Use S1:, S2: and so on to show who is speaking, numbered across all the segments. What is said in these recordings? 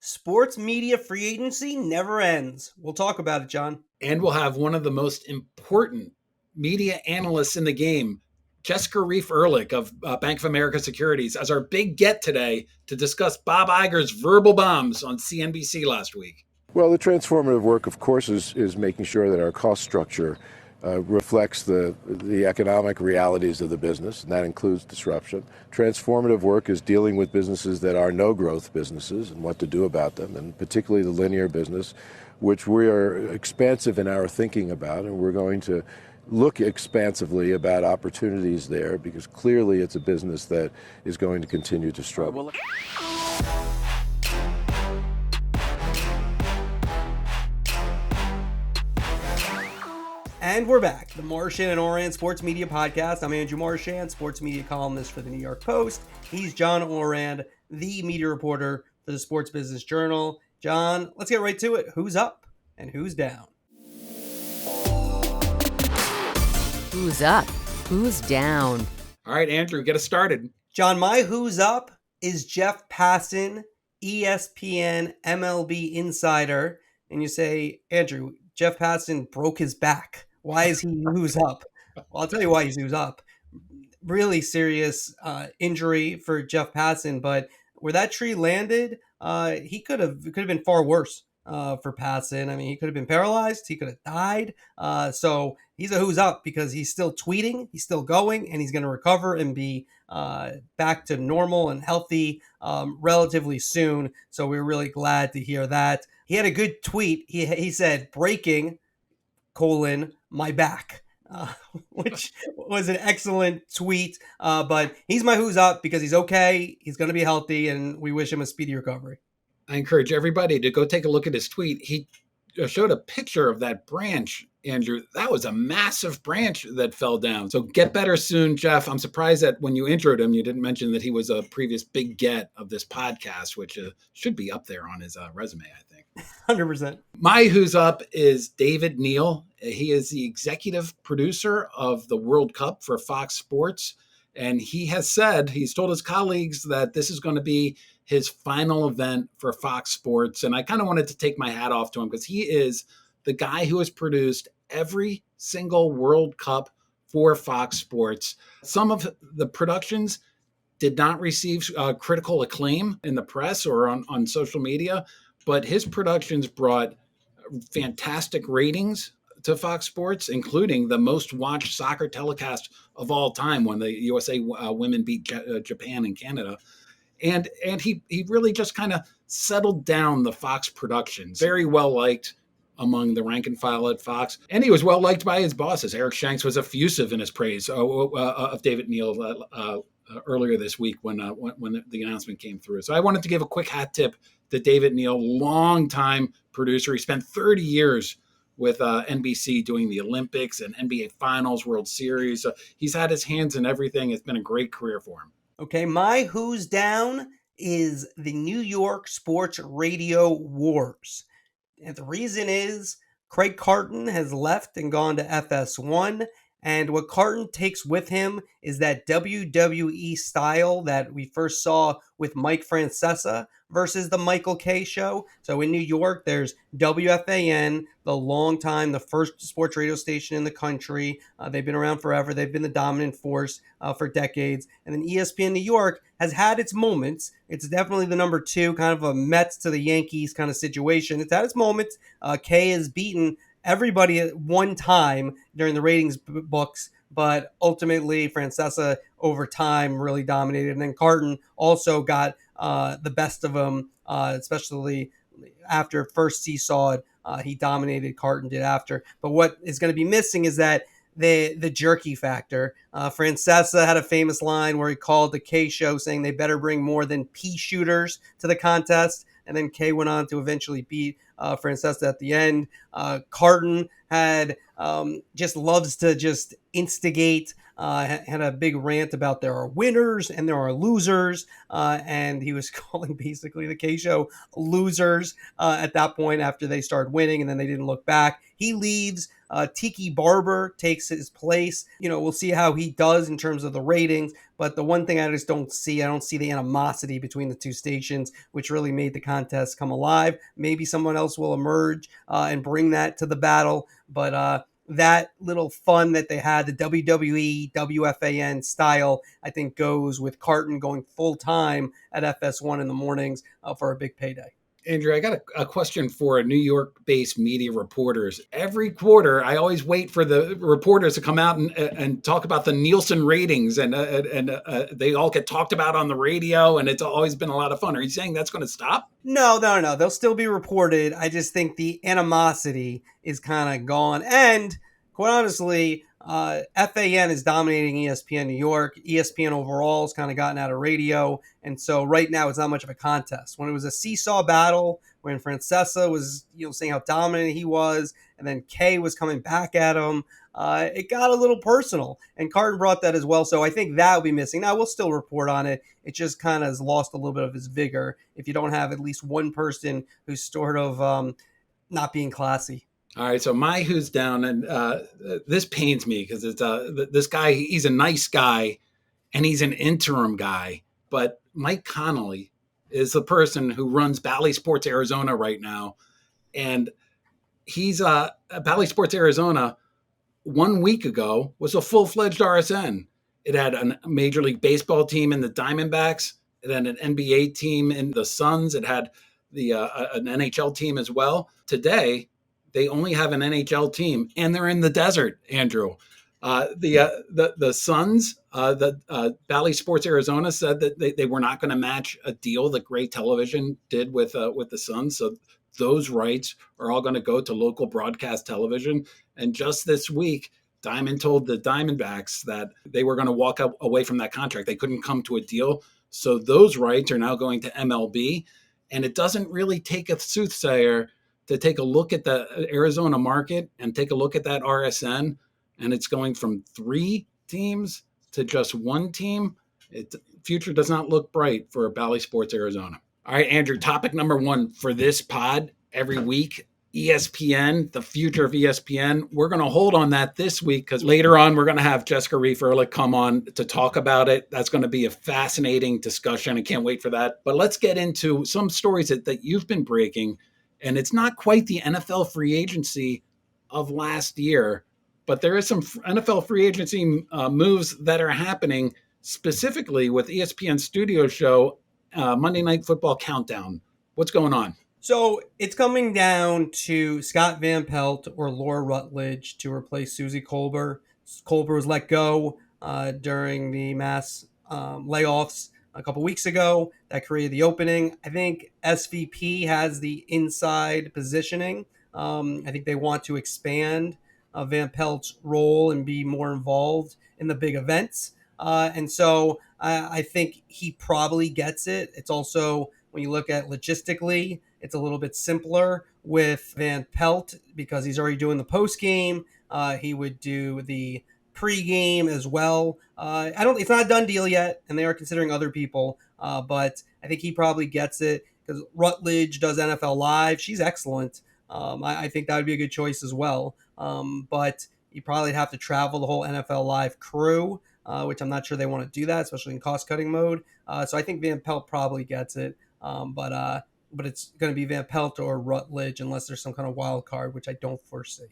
S1: Sports media free agency never ends. We'll talk about it, John.
S2: And we'll have one of the most important media analysts in the game, Jessica Reif Ehrlich of Bank of America Securities, as our big get today to discuss Bob Iger's verbal bombs on CNBC last week.
S3: Well, the transformative work, of course, is making sure that our cost structure reflects the economic realities of the business, and that includes disruption. Transformative work is dealing with businesses that are no-growth businesses and what to do about them, and particularly the linear business, which we are expansive in our thinking about, and we're going to look expansively about opportunities there because clearly it's a business that is going to continue to struggle.
S1: And we're back. The Marchand and Ourand Sports Media Podcast. I'm Andrew Marchand, sports media columnist for the New York Post. He's John Ourand, the media reporter for the Sports Business Journal. John, let's get right to it. Who's up and who's down?
S4: Who's up? Who's down?
S2: All right, Andrew, get us started.
S1: John, my who's up is Jeff Passan, ESPN MLB insider. And you say, Andrew, Jeff Passan broke his back. Why is he who's up? Well, I'll tell you why he's who's up. Really serious injury for Jeff Passan, but where that tree landed, he could have been far worse for Passan. I mean, he could have been paralyzed. He could have died. So he's a who's up because he's still tweeting, he's still going, and he's going to recover and be back to normal and healthy relatively soon. So we're really glad to hear that. He had a good tweet. He said, breaking, my back, which was an excellent tweet. But he's my who's up because he's okay. He's going to be healthy, and we wish him a speedy recovery.
S2: I encourage everybody to go take a look at his tweet. He showed a picture of that branch, Andrew. That was a massive branch that fell down. So get better soon, Jeff. I'm surprised that when you introed him, you didn't mention that he was a previous big get of this podcast, which should be up there on his resume, I think.
S1: 100%.
S2: My who's up is David Neal. He is the executive producer of the World Cup for Fox Sports. And he has said, he's told his colleagues that this is going to be his final event for Fox Sports. And I kind of wanted to take my hat off to him because he is the guy who has produced every single World Cup for Fox Sports. Some of the productions did not receive critical acclaim in the press or on social media, but his productions brought fantastic ratings to Fox Sports, including the most watched soccer telecast of all time when the USA women beat Japan and Canada. And he really just kind of settled down the Fox productions. Very well liked among the rank and file at Fox. And he was well liked by his bosses. Eric Shanks was effusive in his praise of David Neal earlier this week when the announcement came through. So I wanted to give a quick hat tip to David Neal, longtime producer. He spent 30 years with NBC doing the Olympics and NBA Finals, World Series. He's had his hands in everything. It's been a great career for him.
S1: Okay, my who's down is the New York Sports Radio Wars. And the reason is Craig Carton has left and gone to FS1. And what Carton takes with him is that WWE style that we first saw with Mike Francesa versus the Michael Kay show. So in New York, there's WFAN, the first sports radio station in the country. They've been around forever. They've been the dominant force for decades. And then ESPN New York has had its moments. It's definitely the number two, kind of a Mets to the Yankees kind of situation. It's had its moments. Kay has beaten everybody at one time during the ratings books, but ultimately Francesa over time really dominated. And then Carton also got the best of them, especially after first seesaw it. He dominated, Carton did after. But what is going to be missing is that the jerky factor. Francesa had a famous line where he called the K show saying they better bring more than pea shooters to the contest. And then Kay went on to eventually beat Francesa at the end. Carton had just loves to just instigate, had a big rant about there are winners and there are losers. And he was calling basically the K show losers at that point after they started winning and then they didn't look back. He leaves. Tiki Barber takes his place. We'll see how he does in terms of the ratings. But the one thing I don't see the animosity between the two stations, which really made the contest come alive. Maybe someone else will emerge and bring that to the battle. But that little fun that they had, the WWE, WFAN style, I think goes with Carton going full time at FS1 in the mornings for a big payday.
S2: Andrew, I got a question for New York-based media reporters. Every quarter, I always wait for the reporters to come out and talk about the Nielsen ratings, and they all get talked about on the radio, and it's always been a lot of fun. Are you saying that's going to stop?
S1: No. They'll still be reported. I just think the animosity is kind of gone. And quite honestly, FAN is dominating ESPN New York. ESPN overall has kind of gotten out of radio. And so right now it's not much of a contest. When it was a seesaw battle, when Francesa was saying how dominant he was, and then Kay was coming back at him, it got a little personal. And Carton brought that as well. So I think that will be missing. Now, we'll still report on it. It just kind of has lost a little bit of its vigor if you don't have at least one person who's sort of not being classy.
S2: All right, so my who's down, and this pains me because it's this guy. He's a nice guy, and he's an interim guy. But Mike Connolly is the person who runs Bally Sports Arizona right now, and he's Bally Sports Arizona 1 week ago was a full-fledged RSN. It had a Major League Baseball team in the Diamondbacks. It had an NBA team in the Suns. It had an NHL team as well. Today, they only have an NHL team, and they're in the desert, Andrew. The Suns, Bally Sports Arizona said that they were not going to match a deal that Gray Television did with the Suns. So those rights are all going to go to local broadcast television. And just this week, Diamond told the Diamondbacks that they were going to walk away from that contract. They couldn't come to a deal. So those rights are now going to MLB. And it doesn't really take a soothsayer to take a look at the Arizona market and take a look at that RSN. And it's going from 3 teams to just 1 team. Future does not look bright for Bally Sports Arizona. All right, Andrew, topic number 1 for this pod every week, ESPN, the future of ESPN. We're going to hold on that this week because later on we're going to have Jessica Reif Ehrlich come on to talk about it. That's going to be a fascinating discussion. I can't wait for that. But let's get into some stories that you've been breaking. And it's not quite the NFL free agency of last year, but there is some NFL free agency moves that are happening specifically with ESPN studio show Monday Night Football Countdown. What's going on?
S1: So it's coming down to Scott Van Pelt or Laura Rutledge to replace Susie Colbert. Colbert was let go during the mass layoffs a couple weeks ago. That created the opening. I think SVP has the inside positioning. I think they want to expand Van Pelt's role and be more involved in the big events. And so I think he probably gets it. It's also, when you look at logistically, it's a little bit simpler with Van Pelt because he's already doing the post game. He would do the pre-game as well. It's not a done deal yet, and they are considering other people. But I think he probably gets it because Rutledge does NFL Live. She's excellent. I think that would be a good choice as well. But you probably have to travel the whole NFL Live crew, which I'm not sure they want to do that, especially in cost-cutting mode. So I think Van Pelt probably gets it. But it's going to be Van Pelt or Rutledge unless there's some kind of wild card, which I don't foresee.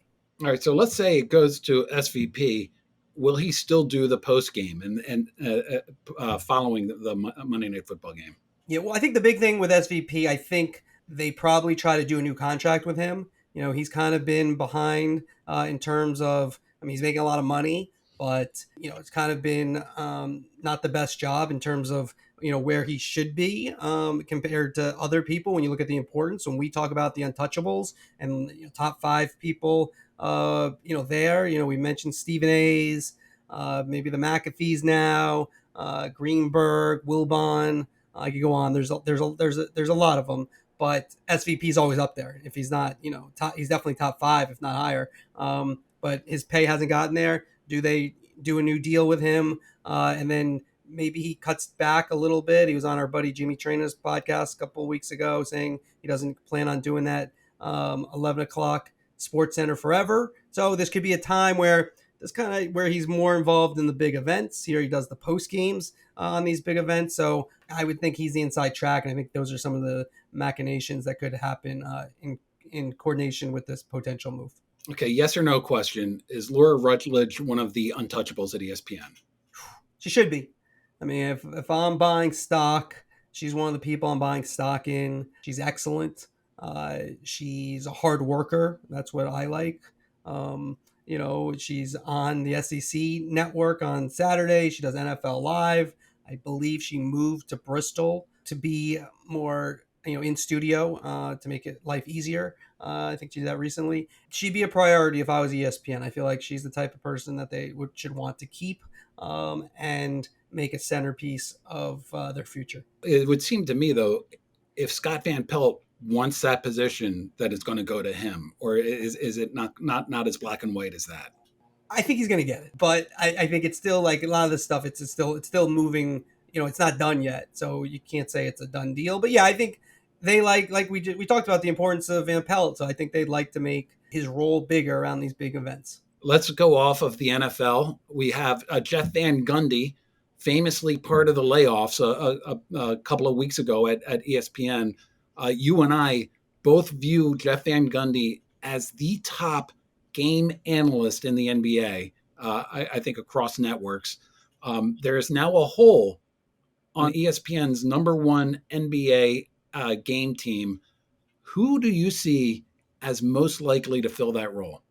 S2: All right, so let's say it goes to SVP. Will he still do the post game and following the Monday Night Football game?
S1: Yeah, well, I think the big thing with SVP, I think they probably try to do a new contract with him. He's kind of been behind in terms of, he's making a lot of money, but, it's kind of been not the best job in terms of, where he should be compared to other people. When you look at the importance, when we talk about the untouchables and top 5 people, there, we mentioned Stephen A's, maybe the McAfees now, Greenberg, Wilbon. I could go on. There's a lot of them, but SVP is always up there. If he's not, he's definitely top 5, if not higher. But his pay hasn't gotten there. Do they do a new deal with him? And then maybe he cuts back a little bit. He was on our buddy Jimmy Trainer's podcast a couple of weeks ago saying he doesn't plan on doing that 11 o'clock Sports Center forever. So this could be a time where this kind of where he's more involved in the big events. Here he does the post games on these big events. So I would think he's the inside track, and I think those are some of the machinations that could happen in coordination with this potential move.
S2: Okay, yes or no question. Is Laura Rutledge one of the untouchables at ESPN?
S1: She should be. I mean, if I'm buying stock, she's one of the people I'm buying stock in. She's excellent. She's a hard worker. That's what I like. She's on the SEC network on Saturday. She does NFL Live. I believe she moved to Bristol to be more, in studio to make it life easier. I think she did that recently. She'd be a priority if I was ESPN. I feel like she's the type of person that they should want to keep and make a centerpiece of their future.
S2: It would seem to me, though, if Scott Van Pelt wants that position, that it's going to go to him, or is it not as black and white as that?
S1: I think he's going to get it, but I think it's still like a lot of this stuff. It's still moving. It's not done yet, so you can't say it's a done deal. But yeah, I think they like we talked about the importance of Van Pelt, so I think they'd like to make his role bigger around these big events.
S2: Let's go off of the NFL. We have Jeff Van Gundy, famously part of the layoffs a couple of weeks ago at ESPN. You and I both view Jeff Van Gundy as the top game analyst in the NBA, I think across networks. There is now a hole on ESPN's number one NBA game team. Who do you see as most likely to fill that role?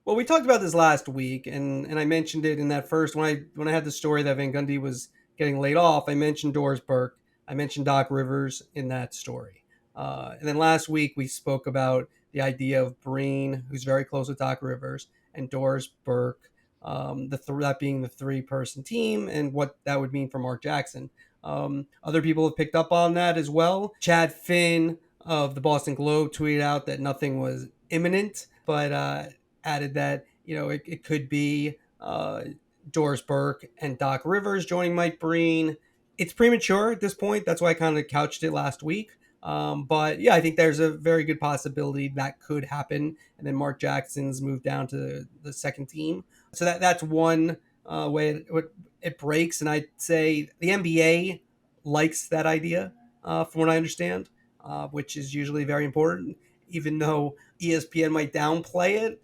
S1: Well, we talked about this last week, and I mentioned it in that first when I had the story that Van Gundy was getting laid off. I mentioned Doris Burke. I mentioned Doc Rivers in that story. And then last week we spoke about the idea of Breen, who's very close with Doc Rivers, and Doris Burke, that being the three-person team, and what that would mean for Mark Jackson. Other people have picked up on that as well. Chad Finn of the Boston Globe tweeted out that nothing was imminent, but added that it could be Doris Burke and Doc Rivers joining Mike Breen. It's premature at this point. That's why I kind of couched it last week. But yeah, I think there's a very good possibility that could happen. And then Mark Jackson's moved down to the second team. So that's one way it breaks. And I'd say the NBA likes that idea, from what I understand, which is usually very important, even though ESPN might downplay it,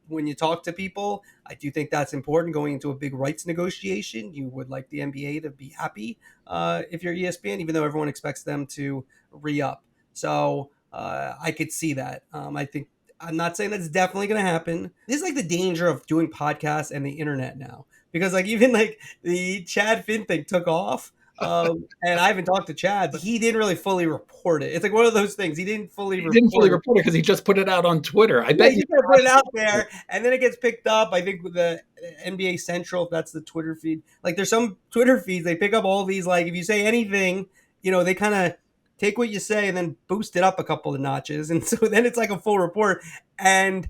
S1: when you talk to people. I do think that's important going into a big rights negotiation. You would like the NBA to be happy if you're ESPN, even though everyone expects them to re-up. So I could see that. I'm not saying that's definitely going to happen. This is like the danger of doing podcasts and the internet now, because even the Chad Finn thing took off. And I haven't talked to Chad, but he didn't really fully report it. It's like one of those things. He didn't fully report it
S2: because he just put it out on Twitter. I bet
S1: you put it out there, and then it gets picked up. I think with the NBA Central, if that's the Twitter feed. There's some Twitter feeds, they pick up all these. If you say anything, they kind of take what you say and then boost it up a couple of notches, and so then it's like a full report. And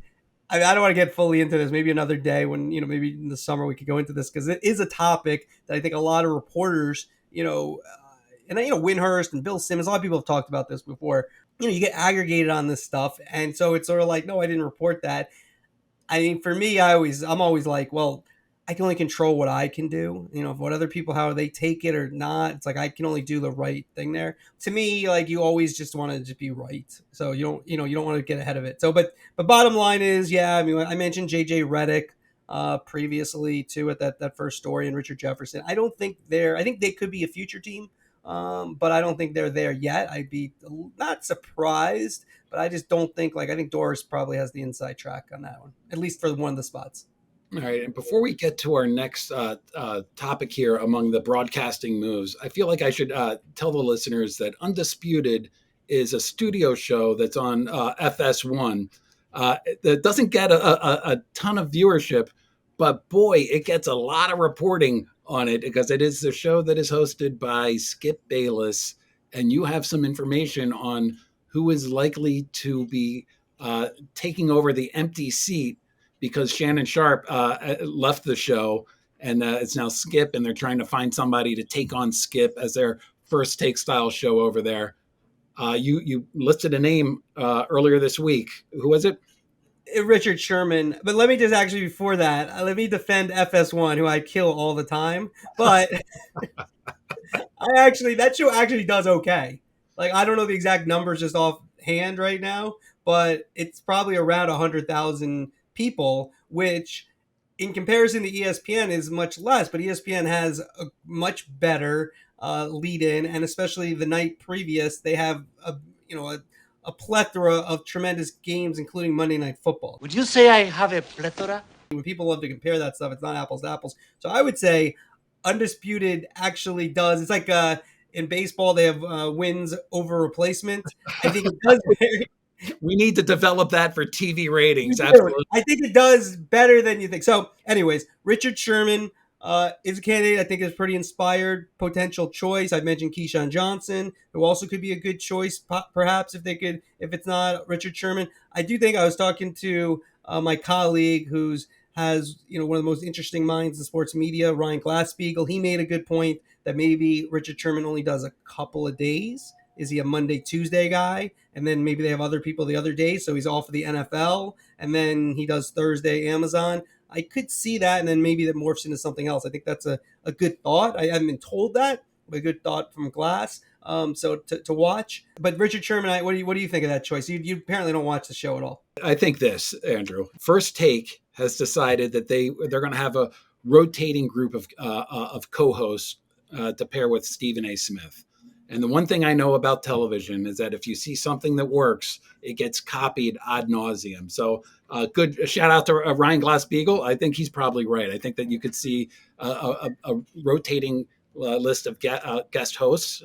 S1: I don't want to get fully into this. Maybe another day when maybe in the summer we could go into this, because it is a topic that I think a lot of reporters. Windhurst and Bill Simmons, a lot of people have talked about this before. You get aggregated on this stuff. And so it's sort of like, no, I didn't report that. I mean, for me, I'm always like, well, I can only control what I can do. What other people, how they take it or not. It's like, I can only do the right thing there. To me, you always just want to just be right. So you don't want to get ahead of it. So, but bottom line is, yeah, I mean, I mentioned JJ Redick previously too at that first story, and Richard Jefferson. I think they could be a future team, but I don't think they're there yet. I'd be not surprised, but I just don't think I think Doris probably has the inside track on that one, at least for one of the spots.
S2: All right, and before we get to our next topic here among the broadcasting moves, I feel like I should tell the listeners that Undisputed is a studio show that's on FS1. That doesn't get a ton of viewership, but boy, it gets a lot of reporting on it, because it is the show that is hosted by Skip Bayless, and you have some information on who is likely to be taking over the empty seat, because Shannon Sharpe left the show, and it's now Skip, and they're trying to find somebody to take on Skip as their first take style show over there. You listed a name earlier this week. Who was it?
S1: Richard Sherman. But let me just actually, before that, let me defend FS1, who I kill all the time. But that show actually does okay. Like, I don't know the exact numbers just offhand right now, but it's probably around 100,000 people, which in comparison to ESPN is much less. But ESPN has a much better lead in, and especially the night previous, they have a plethora of tremendous games, including Monday Night Football.
S5: Would you say I have a plethora?
S1: When people love to compare that stuff, it's not apples to apples. So I would say Undisputed actually does. It's like in baseball, they have wins over replacement. I think it does.
S2: We need to develop that for TV ratings. Absolutely.
S1: I think it does better than you think. So, anyways, Richard Sherman is a candidate I think is pretty inspired, potential choice. I mentioned Keyshawn Johnson, who also could be a good choice, perhaps if it's not Richard Sherman. I do think I was talking to my colleague who's has one of the most interesting minds in sports media, Ryan Glass-Steagall. He made a good point that maybe Richard Sherman only does a couple of days. Is he a Monday, Tuesday guy? And then maybe they have other people the other day, so he's off of the NFL, and then he does Thursday Amazon. I could see that, and then maybe that morphs into something else. I think that's a good thought. I haven't been told that, but a good thought from Glass. So to watch. But Richard Sherman, what do you think of that choice? You apparently don't watch the show at all.
S2: I think this, Andrew. First Take has decided that they're going to have a rotating group of co-hosts to pair with Stephen A. Smith. And the one thing I know about television is that if you see something that works, it gets copied ad nauseum. So good shout out to Ryan Glass-Steagall. I think he's probably right. I think that you could see a rotating list of guest hosts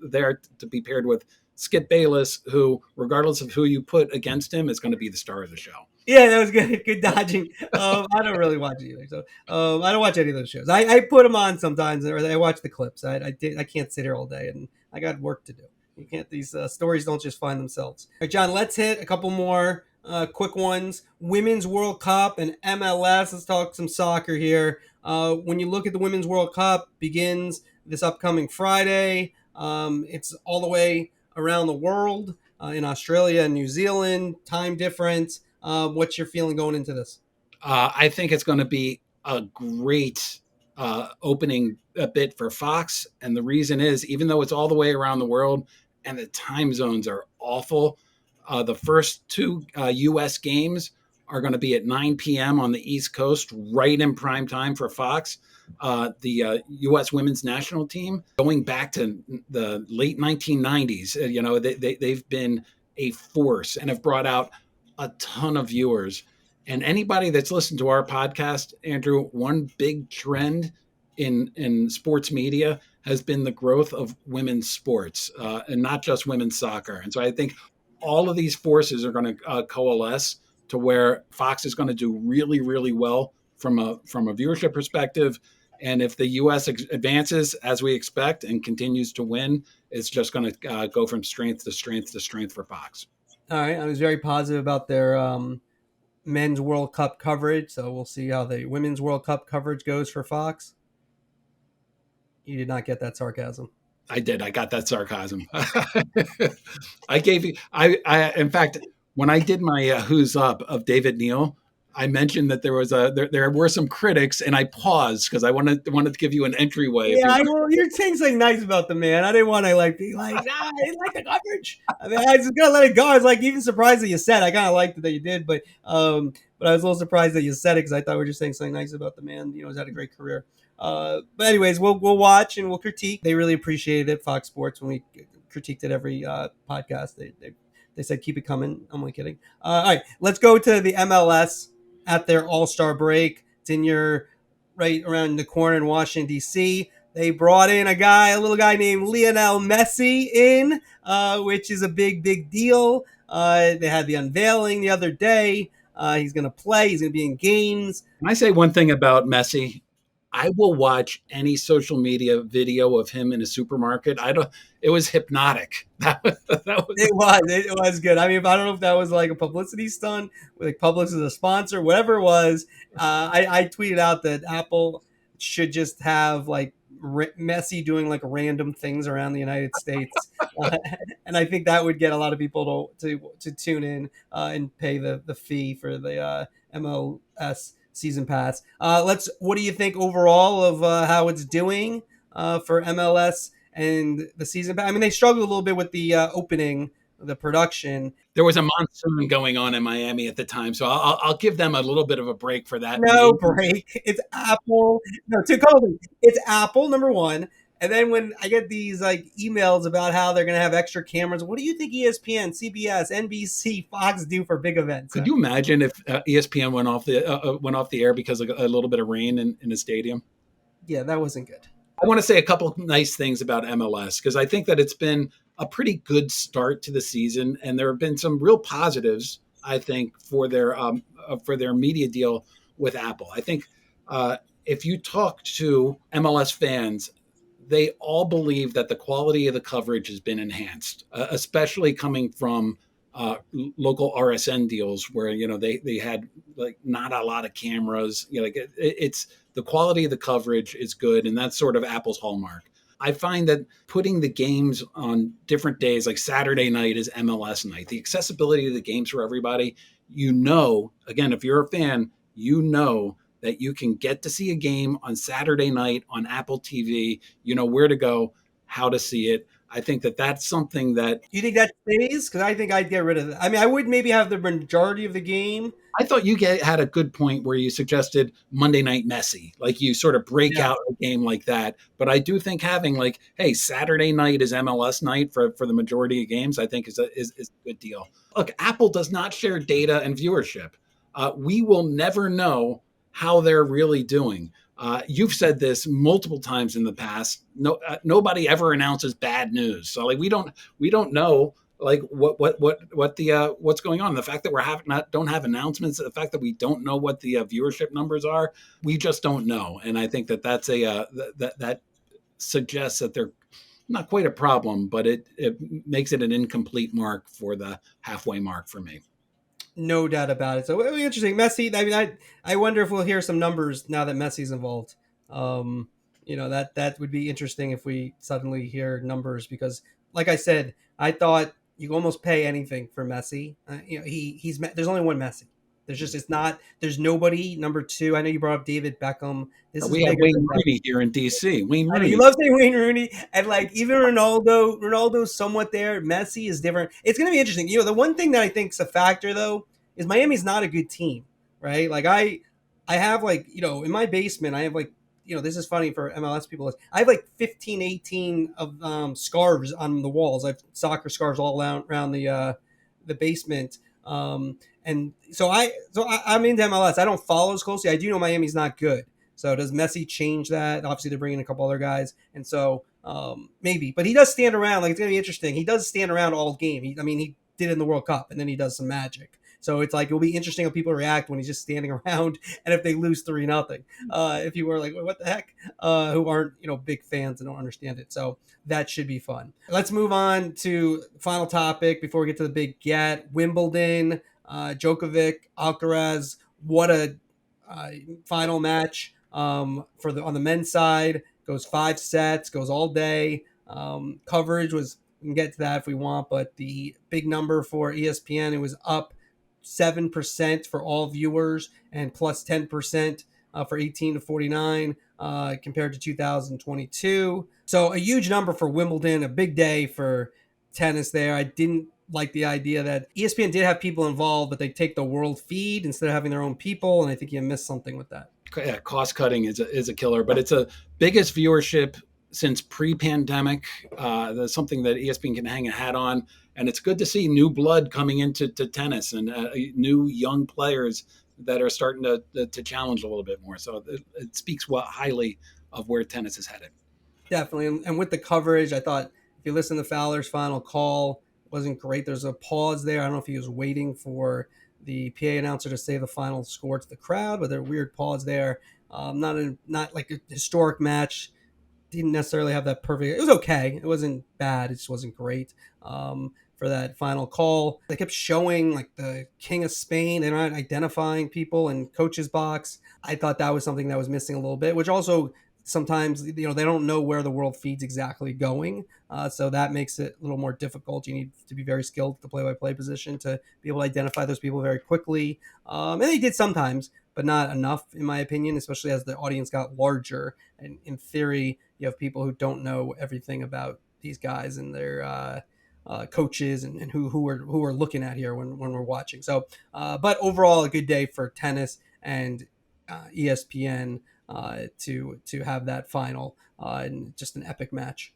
S2: there to be paired with Skip Bayless, who, regardless of who you put against him, is going to be the star of the show.
S1: Yeah, that was good. Good dodging. I don't really watch either, so I don't watch any of those shows. I put them on sometimes, or I watch the clips. I can't sit here all day, and I got work to do. You can't. These stories don't just find themselves. All right, John. Let's hit a couple more quick ones. Women's World Cup and MLS. Let's talk some soccer here. When you look at the Women's World Cup, begins this upcoming Friday. It's all the way around the world in Australia and New Zealand. Time difference. What's your feeling going into this?
S2: I think it's going to be a great opening bit for Fox. And the reason is, even though it's all the way around the world and the time zones are awful, the first two U.S. games are going to be at 9 p.m. on the East Coast, right in prime time for Fox. The U.S. women's national team, going back to the late 1990s, they've been a force and have brought out a ton of viewers. And anybody that's listened to our podcast, Andrew, one big trend in sports media has been the growth of women's sports, and not just women's soccer. And so I think all of these forces are going to coalesce to where Fox is going to do really, really well from a viewership perspective. And if the U.S. advances as we expect and continues to win, it's just going to go from strength to strength to strength for Fox.
S1: All right. I was very positive about their men's World Cup coverage, so we'll see how the women's World Cup coverage goes for Fox. You did not get that sarcasm.
S2: I did. I got that sarcasm. I gave you. In fact, when I did my Who's Up of David Neal, I mentioned that there were some critics, and I paused because I wanted to give you an entryway.
S1: Yeah, you're saying something nice about the man. I didn't want to be like, nah, I didn't like the coverage. I mean, I just gotta let it go. I was like, even surprised that you said. I kind of liked it that you did, but I was a little surprised that you said it because I thought we were just saying something nice about the man. He's had a great career. But anyways, we'll watch and we'll critique. They really appreciated it, Fox Sports, when we critiqued it every podcast. They said keep it coming. I'm only kidding. All right, let's go to the MLS. At their All-Star break. It's right around the corner in Washington, D.C. They brought in a little guy named Lionel Messi in, which is a big, big deal. They had the unveiling the other day. He's going to play. He's going to be in games.
S2: Can I say one thing about Messi? I will watch any social media video of him in a supermarket. It was hypnotic.
S1: It was good. I mean, I don't know if that was like a publicity stunt, like Publix is a sponsor, whatever it was. I tweeted out that Apple should just have like Messi doing like random things around the United States, and I think that would get a lot of people to tune in and pay the fee for the MLS season pass. What do you think overall of how it's doing for MLS and the season pass? I mean, they struggled a little bit with the opening, the production.
S2: There was a monsoon going on in Miami at the time, so I'll give them a little bit of a break for that.
S1: No break. It's Apple. No, too cold. It's Apple, number one. And then when I get these like emails about how they're going to have extra cameras, what do you think ESPN, CBS, NBC, Fox do for big events?
S2: Could you imagine if ESPN went off the air because of a little bit of rain in the stadium?
S1: Yeah, that wasn't good.
S2: I want to say a couple of nice things about MLS because I think that it's been a pretty good start to the season, and there have been some real positives, I think, for their media deal with Apple. I think if you talk to MLS fans, they all believe that the quality of the coverage has been enhanced, especially coming from local RSN deals where they had like not a lot of cameras. It's the quality of the coverage is good, and that's sort of Apple's hallmark. I find that putting the games on different days, like Saturday night is MLS night, the accessibility of the games for everybody, again, if you're a fan, that you can get to see a game on Saturday night on Apple TV, you know where to go, how to see it. I think that that's something that...
S1: You think that stays? Because I think I'd get rid of it. I mean, I would maybe have the majority of the game.
S2: I thought you had a good point where you suggested Monday Night Messi, like you sort of break out a game like that. But I do think having like, hey, Saturday night is MLS night for the majority of games, I think is a good deal. Look, Apple does not share data and viewership. We will never know how they're really doing. You've said this multiple times in the past. Nobody ever announces bad news, so like we don't know like what's going on. The fact that don't have announcements, the fact that we don't know what the viewership numbers are, we just don't know. And I think that's that suggests that they're not quite a problem, but it makes it an incomplete mark for the halfway mark for me.
S1: No doubt about it. So it'll be interesting. Messi, I mean, I wonder if we'll hear some numbers now that Messi's involved. That would be interesting if we suddenly hear numbers because, like I said, I thought you almost pay anything for Messi. He's there's only one Messi. There's nobody number two. I know you brought up David Beckham.
S2: We have Wayne Rooney here in DC. Wayne Rooney.
S1: You love saying Wayne Rooney, and like even Ronaldo's somewhat there. Messi is different. It's going to be interesting. The one thing that I think is a factor though is Miami's not a good team, right? Like I have like in my basement I have like this is funny for MLS people. I have like 15, 18 of scarves on the walls. I have soccer scarves all around the basement. And so I'm into MLS. I don't follow as closely. I do know Miami's not good. So does Messi change that? Obviously, they're bringing a couple other guys, and so maybe. But he does stand around. Like it's gonna be interesting. He does stand around all game. He did it in the World Cup, and then he does some magic. So it's like it'll be interesting how people react when he's just standing around, and if they lose 3-0, if you were like, what the heck, who aren't big fans and don't understand it. So that should be fun. Let's move on to the final topic before we get to the big get. Wimbledon, Djokovic, Alcaraz. What a final match on the men's side. Goes 5 sets, goes all day. Coverage was, we can get to that if we want, but the big number for ESPN, it was up 7% for all viewers and plus 10% for 18 to 49 compared to 2022. So a huge number for Wimbledon, a big day for tennis there. I didn't like the idea that ESPN did have people involved, but they take the world feed instead of having their own people, and I think you missed something with that.
S2: Yeah, cost cutting is a killer, but it's a biggest viewership since pre-pandemic. That's something that ESPN can hang a hat on. And it's good to see new blood coming into tennis and new young players that are starting to challenge a little bit more. So it speaks highly of where tennis is headed.
S1: Definitely. And with the coverage, I thought if you listen to Fowler's final call, it wasn't great. There's a pause there. I don't know if he was waiting for the PA announcer to say the final score to the crowd, but there's a weird pause there. Not like a historic match. Didn't necessarily have that perfect. It was okay. It wasn't bad. It just wasn't great. For that final call, they kept showing like the King of Spain. They're not identifying people in coach's box. I thought that was something that was missing a little bit, which also sometimes, they don't know where the world feed's exactly going. So that makes it a little more difficult. You need to be very skilled at the play-by-play position to be able to identify those people very quickly. And they did sometimes, but not enough, in my opinion, especially as the audience got larger. And in theory, you have people who don't know everything about these guys and their coaches and who we're looking at here when we're watching. So, but overall, a good day for tennis and ESPN to have that final and just an epic match.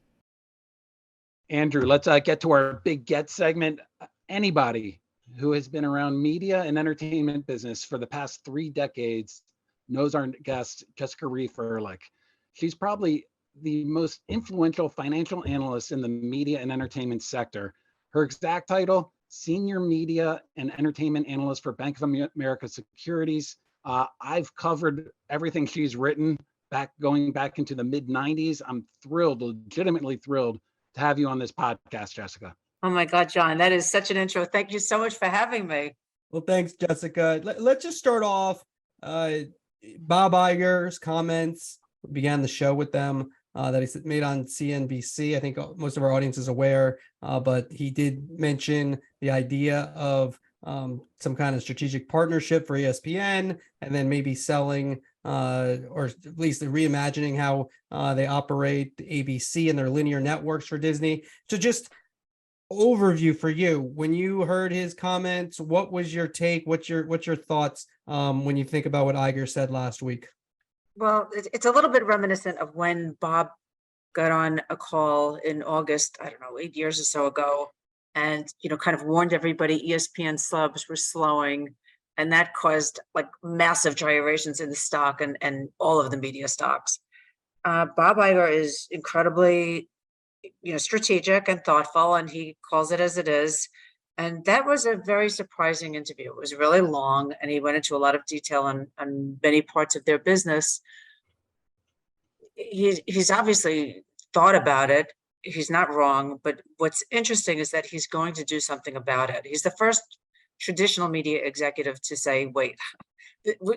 S2: Andrew, let's get to our big get segment. Anybody who has been around media and entertainment business for the past 3 decades knows our guest, Jessica Reif Ehrlich. She's probably the most influential financial analyst in the media and entertainment sector. Her exact title, Senior Media and Entertainment Analyst for Bank of America Securities. I've covered everything she's written going back into the mid-90s. I'm thrilled, legitimately thrilled to have you on this podcast, Jessica.
S6: Oh my God, John, that is such an intro. Thank you so much for having me.
S1: Well, thanks, Jessica. Let's just start off. Bob Iger's comments, began the show with them that he made on CNBC. I think most of our audience is aware, but he did mention the idea of some kind of strategic partnership for ESPN, and then maybe selling or at least reimagining how they operate ABC and their linear networks for Disney. So just overview for you, when you heard his comments, what was your take? What's your thoughts when you think about what Iger said last week?
S6: Well, it's a little bit reminiscent of when Bob got on a call in August, I don't know, 8 years or so ago, and kind of warned everybody ESPN subs were slowing, and that caused like massive gyrations in the stock and all of the media stocks. Bob Iger is incredibly strategic and thoughtful, and he calls it as it is. And that was a very surprising interview. It was really long, and he went into a lot of detail on many parts of their business. He's obviously thought about it. He's not wrong, but what's interesting is that he's going to do something about it. He's the first traditional media executive to say, wait,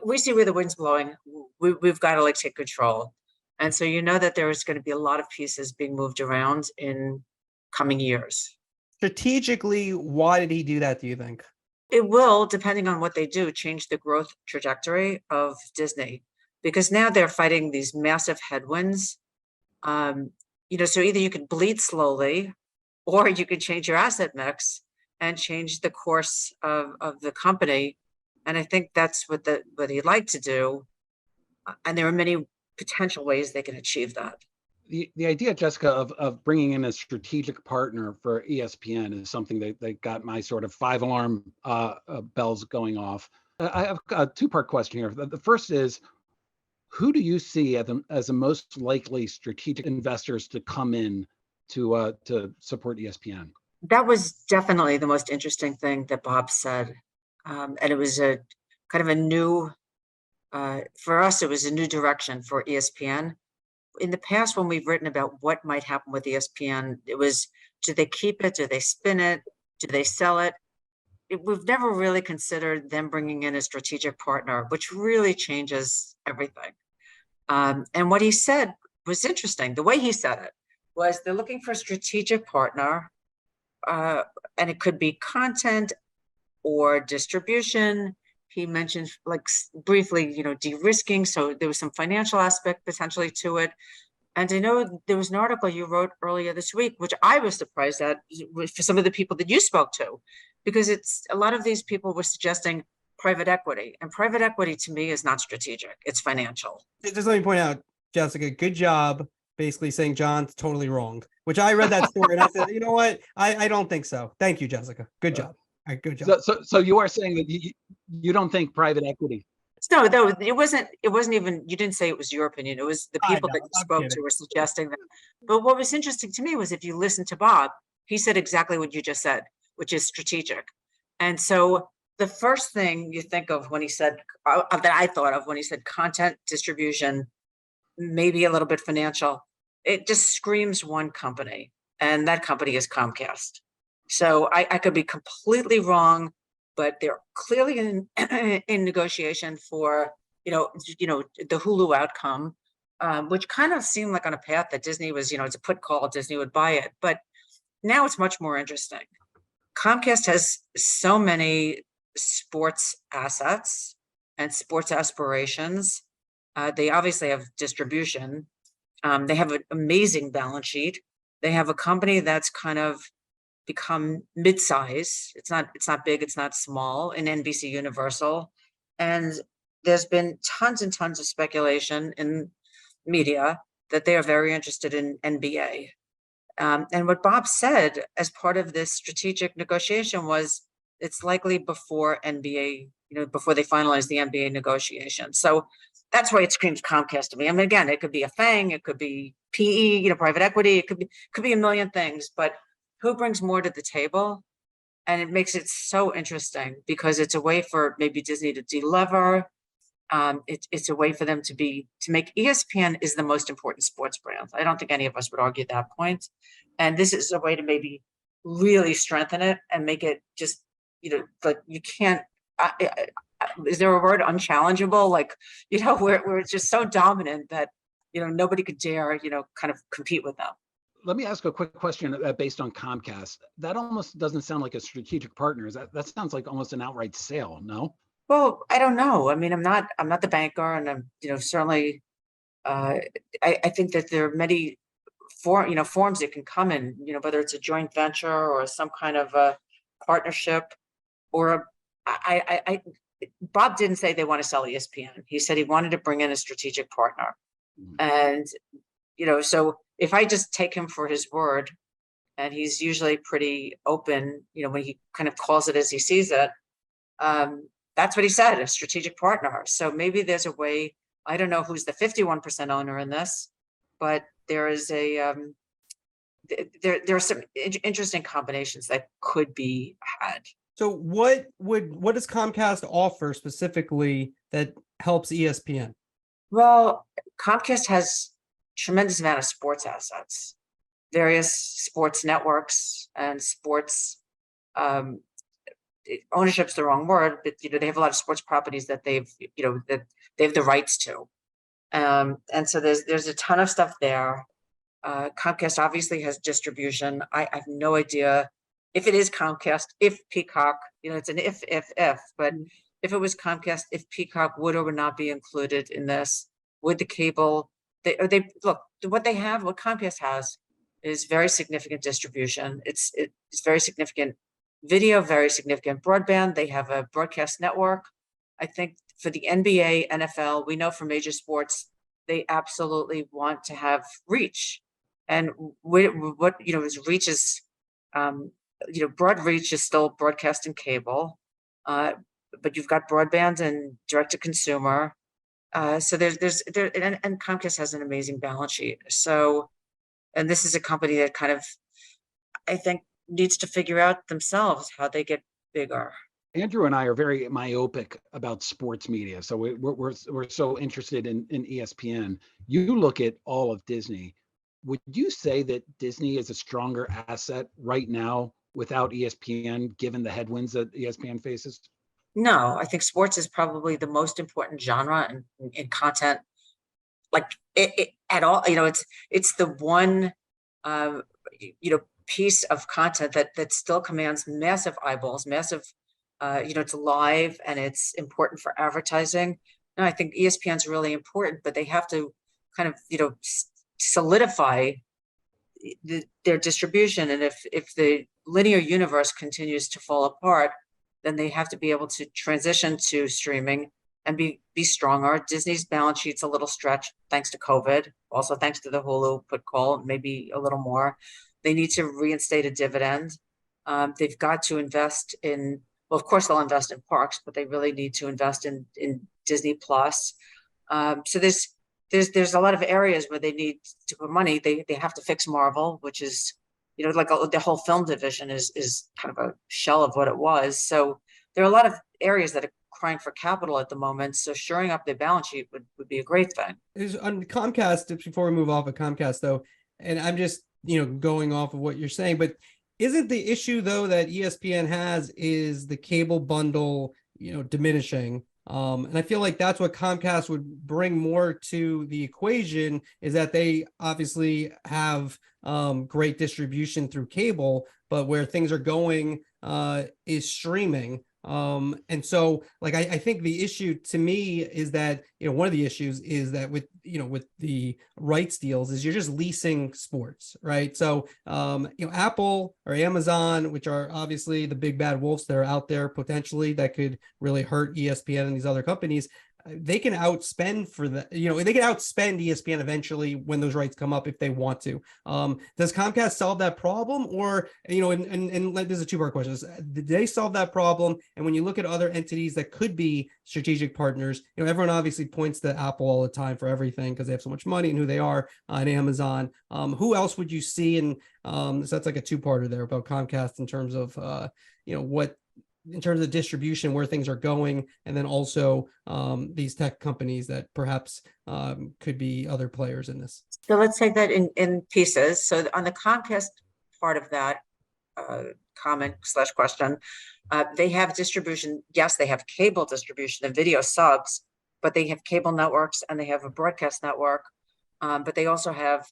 S6: we see where the wind's blowing. We've got to take control. And so that there is going to be a lot of pieces being moved around in coming years.
S1: Strategically, why did he do that, do you think?
S6: It will, depending on what they do, change the growth trajectory of Disney, because now they're fighting these massive headwinds. So either you could bleed slowly, or you could change your asset mix and change the course of the company. And I think that's what he'd like to do. And there are many potential ways they can achieve that.
S2: The idea, Jessica, of bringing in a strategic partner for ESPN is something that got my sort of 5-alarm bells going off. I have a 2-part question here. The first is, who do you see as the most likely strategic investors to come in to support ESPN?
S6: That was definitely the most interesting thing that Bob said. And it was a kind of a new, for us, it was a new direction for ESPN. In the past, when we've written about what might happen with ESPN, it was, do they keep it? Do they spin it? Do they sell it? We've never really considered them bringing in a strategic partner, which really changes everything. And what he said was interesting. The way he said it was, they're looking for a strategic partner, and it could be content or distribution. He mentioned briefly, de-risking. So there was some financial aspect potentially to it. And I know there was an article you wrote earlier this week, which I was surprised at for some of the people that you spoke to, because a lot of these people were suggesting private equity, and private equity to me is not strategic. It's financial.
S1: Just let me point out, Jessica, good job basically saying John's totally wrong, which I read that story and I said, you know what? I don't think so. Thank you, Jessica. Good job. All right, good job.
S2: So you are saying that you don't think private equity?
S6: No, it wasn't even, you didn't say it was your opinion. It was the people that you spoke to were suggesting that. But what was interesting to me was, if you listen to Bob, he said exactly what you just said, which is strategic. And so the first thing you think of when he said, that I thought of when he said content distribution, maybe a little bit financial, it just screams one company, and that company is Comcast. So I could be completely wrong, but they're clearly in negotiation for, the Hulu outcome. which kind of seemed like on a path that Disney was, it's a put call, Disney would buy it. But now it's much more interesting. Comcast has so many sports assets and sports aspirations. They obviously have distribution. They have an amazing balance sheet. They have a company that's kind of become mid-size. It's not big, it's not small in NBC Universal. And there's been tons and tons of speculation in media that they are very interested in NBA. And what Bob said as part of this strategic negotiation was it's likely before NBA, before they finalize the NBA negotiation. So that's why it screams Comcast to me. I mean, again, it could be a FANG, it could be PE, private equity, it could be a million things, but who brings more to the table? And it makes it so interesting because it's a way for maybe Disney to delever. It's a way for them to make ESPN is the most important sports brand. I don't think any of us would argue that point. And this is a way to maybe really strengthen it and make it just, like you can't, is there a word, unchallengeable? Like, where it's just so dominant that, nobody could dare, kind of compete with them.
S2: Let me ask a quick question based on Comcast. That almost doesn't sound like a strategic partner. That sounds like almost an outright sale, no?
S6: Well, I don't know. I mean, I'm not the banker, and I'm, certainly, I think that there are many forms it can come in, whether it's a joint venture or some kind of a partnership, or Bob didn't say they want to sell ESPN. He said he wanted to bring in a strategic partner. And, so if I just take him for his word, and he's usually pretty open, when he kind of calls it as he sees it, that's what he said, a strategic partner. So maybe there's a way, I don't know who's the 51% owner in this, but there is there are some interesting combinations that could be had.
S1: So what does Comcast offer specifically that helps ESPN?
S6: Well, Comcast has tremendous amount of sports assets, various sports networks and sports, ownership's the wrong word, but they have a lot of sports properties that they've that they have the rights to, and so there's a ton of stuff there. Comcast obviously has distribution. I have no idea if it is Comcast, if Peacock, it's an if, but if it was Comcast, if Peacock would or would not be included in this, would the cable, they look, what Comcast has is very significant distribution. It's very significant video, very significant broadband. They have a broadcast network. I think for the NBA, NFL, we know for major sports, they absolutely want to have reach. And what is reach is, broad reach is still broadcast and cable, but you've got broadband and direct to consumer. So and Comcast has an amazing balance sheet. So, and this is a company that kind of, I think, needs to figure out themselves how they get bigger.
S2: Andrew and I are very myopic about sports media. So we're so interested in ESPN. You look at all of Disney. Would you say that Disney is a stronger asset right now without ESPN, given the headwinds that ESPN faces?
S6: No, I think sports is probably the most important genre in content, like it at all. It's the one, piece of content that still commands massive eyeballs, massive, it's live and it's important for advertising. And I think ESPN is really important, but they have to kind of, solidify their distribution. And if the linear universe continues to fall apart, then they have to be able to transition to streaming and be stronger. Disney's balance sheet's a little stretched thanks to COVID, also thanks to the Hulu put call, maybe a little more. They need to reinstate a dividend. They've got to invest in, well, of course they'll invest in parks, but they really need to invest in Disney Plus. So there's a lot of areas where they need to put money. They have to fix Marvel, which is, like the whole film division is kind of a shell of what it was. So there are a lot of areas that are crying for capital at the moment. So shoring up their balance sheet would be a great thing.
S1: On Comcast, before we move off of Comcast though, and I'm just, going off of what you're saying, but isn't the issue though that ESPN has is the cable bundle, diminishing, And I feel like that's what Comcast would bring more to the equation, is that they obviously have great distribution through cable, but where things are going is streaming. And so like I think the issue to me is that, one of the issues is that with the rights deals is you're just leasing sports, right? So Apple or Amazon, which are obviously the big bad wolves that are out there potentially that could really hurt ESPN and these other companies, they can outspend for the, they can outspend ESPN eventually when those rights come up if they want to. Does Comcast solve that problem, or and this is a two-part question? Did they solve that problem? And when you look at other entities that could be strategic partners, everyone obviously points to Apple all the time for everything because they have so much money and who they are, and Amazon. Who else would you see? And so that's like a two-parter there about Comcast in terms of what, in terms of distribution, where things are going, and then also these tech companies that perhaps could be other players in this.
S6: So let's take that in pieces. So on the Comcast part of that comment/question, they have distribution. Yes, they have cable distribution and video subs, but they have cable networks and they have a broadcast network. But they also have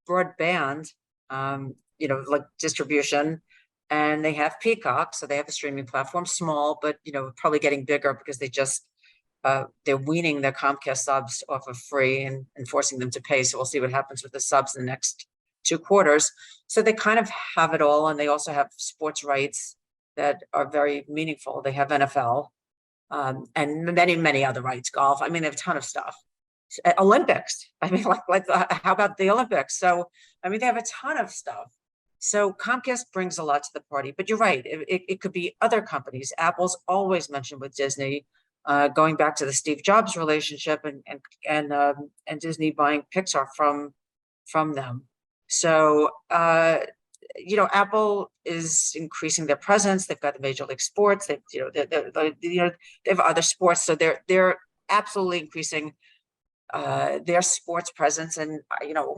S6: broadband, like distribution. And they have Peacock, so they have a streaming platform, small, but probably getting bigger because they just they're weaning their Comcast subs off of free and forcing them to pay. So we'll see what happens with the subs in the next 2 quarters. So they kind of have it all, and they also have sports rights that are very meaningful. They have NFL and many other rights, golf. I mean, they have a ton of stuff. Olympics. I mean, like how about the Olympics? So I mean, they have a ton of stuff. So Comcast brings a lot to the party, but you're right. It could be other companies. Apple's always mentioned with Disney, going back to the Steve Jobs relationship and Disney buying Pixar from them. So Apple is increasing their presence. They've got the Major League Sports. They have other sports. So they're absolutely increasing their sports presence. And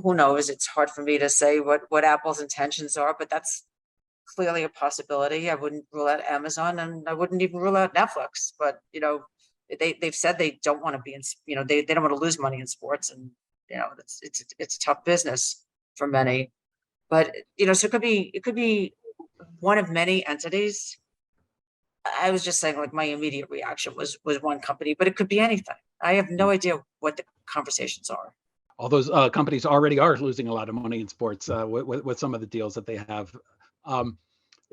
S6: who knows, it's hard for me to say what Apple's intentions are, but that's clearly a possibility. I wouldn't rule out Amazon, and I wouldn't even rule out Netflix, but they've said they don't want to be in, they don't want to lose money in sports, and it's a tough business for many, but so it could be one of many entities. I was just saying, like, my immediate reaction was one company, but it could be anything. I have no idea what the conversations are.
S2: All those companies already are losing a lot of money in sports with some of the deals that they have.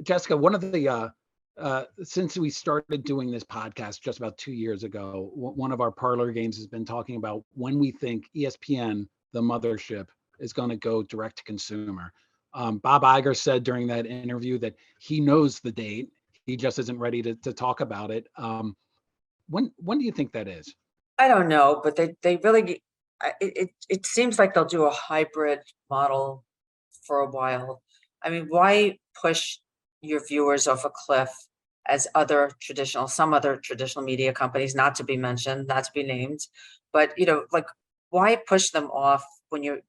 S2: Jessica, one of the since we started doing this podcast just about 2 years ago, one of our parlor games has been talking about when we think ESPN, the mothership, is going to go direct to consumer. Bob Iger said during that interview that he knows the date. He just isn't ready to talk about it. When do you think that is?
S6: I don't know, but they really, it seems like they'll do a hybrid model for a while. I mean, why push your viewers off a cliff as some other traditional media companies, not to be mentioned, not to be named, but like, why push them off when you're